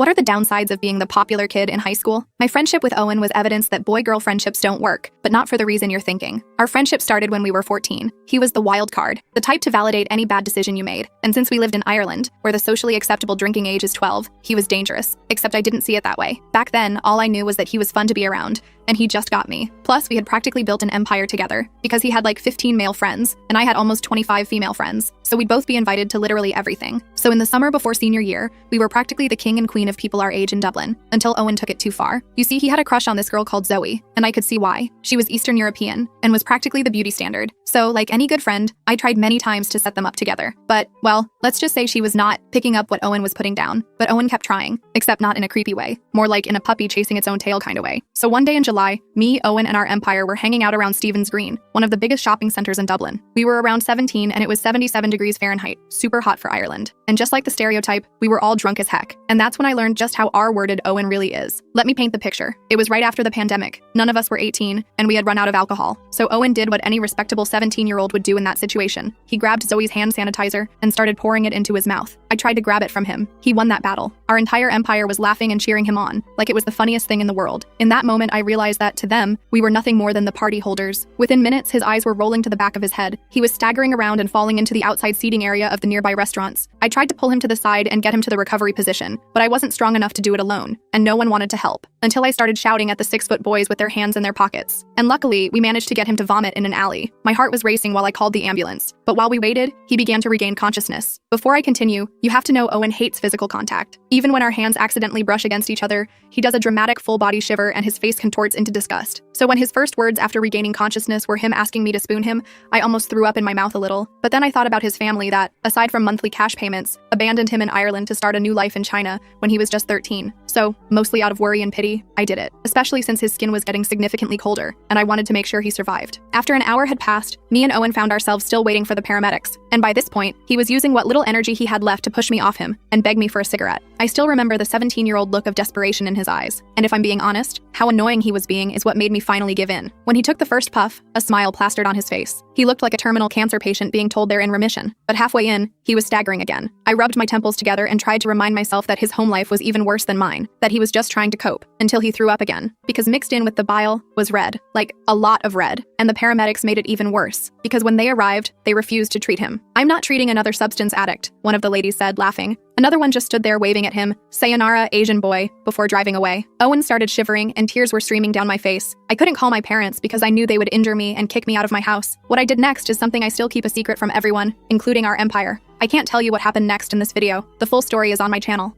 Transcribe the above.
What are the downsides of being the popular kid in high school? My friendship with Owen was evidence that boy-girl friendships don't work, but not for the reason you're thinking. Our friendship started when we were 14. He was the wild card, the type to validate any bad decision you made. And since we lived in Ireland, where the socially acceptable drinking age is 12, he was dangerous. Except I didn't see it that way. Back then, all I knew was that he was fun to be around, and he just got me. Plus, we had practically built an empire together, because he had like 15 male friends, and I had almost 25 female friends, so we'd both be invited to literally everything. So in the summer before senior year, we were practically the king and queen of people our age in Dublin, until Owen took it too far. You see, he had a crush on this girl called Zoe, and I could see why. She was Eastern European, and was practically the beauty standard. So, like any good friend, I tried many times to set them up together. But, well, let's just say she was not picking up what Owen was putting down. But Owen kept trying, except not in a creepy way, more like in a puppy chasing its own tail kind of way. So one day in July, me, Owen, and our empire were hanging out around Stephen's Green, one of the biggest shopping centers in Dublin. We were around 17 and it was 77 degrees Fahrenheit, super hot for Ireland. And just like the stereotype, we were all drunk as heck. And that's when I learned just how R-worded Owen really is. Let me paint the picture. It was right after the pandemic. None of us were 18, and we had run out of alcohol. So Owen did what any respectable 17-year-old would do in that situation. He grabbed Zoe's hand sanitizer and started pouring it into his mouth. I tried to grab it from him. He won that battle. Our entire empire was laughing and cheering him on, like it was the funniest thing in the world. In that moment, I realized that, to them, we were nothing more than the party holders. Within minutes, his eyes were rolling to the back of his head. He was staggering around and falling into the outside seating area of the nearby restaurants. I tried to pull him to the side and get him to the recovery position, but I wasn't strong enough to do it alone, and no one wanted to help, until I started shouting at the 6-foot boys with their hands in their pockets. And luckily, we managed to get him to vomit in an alley. My heart was racing while I called the ambulance, but while we waited, he began to regain consciousness. Before I continue, you have to know Owen hates physical contact. Even when our hands accidentally brush against each other, he does a dramatic full-body shiver and his face contorts into disgust. So when his first words after regaining consciousness were him asking me to spoon him, I almost threw up in my mouth a little. But then I thought about his family that, aside from monthly cash payments, abandoned him in Ireland to start a new life in China when he was just 13. So, mostly out of worry and pity, I did it, especially since his skin was getting significantly colder, and I wanted to make sure he survived. After an hour had passed, me and Owen found ourselves still waiting for the paramedics, and by this point, he was using what little energy he had left to push me off him and beg me for a cigarette. I still remember the 17-year-old look of desperation in his eyes, and if I'm being honest, how annoying he was being is what made me finally give in. When he took the first puff, a smile plastered on his face. He looked like a terminal cancer patient being told they're in remission, but halfway in, he was staggering again. I rubbed my temples together and tried to remind myself that his home life was even worse than mine, that he was just trying to cope, until he threw up again. Because mixed in with the bile was red, like a lot of red, and the paramedics made it even worse, because when they arrived, they refused to treat him. "I'm not treating another substance addict," one of the ladies said, laughing. Another one just stood there waving at him, "Sayonara, Asian boy," before driving away. Owen started shivering and tears were streaming down my face. I couldn't call my parents because I knew they would injure me and kick me out of my house. What I did next is something I still keep a secret from everyone, including our empire. I can't tell you what happened next in this video. The full story is on my channel.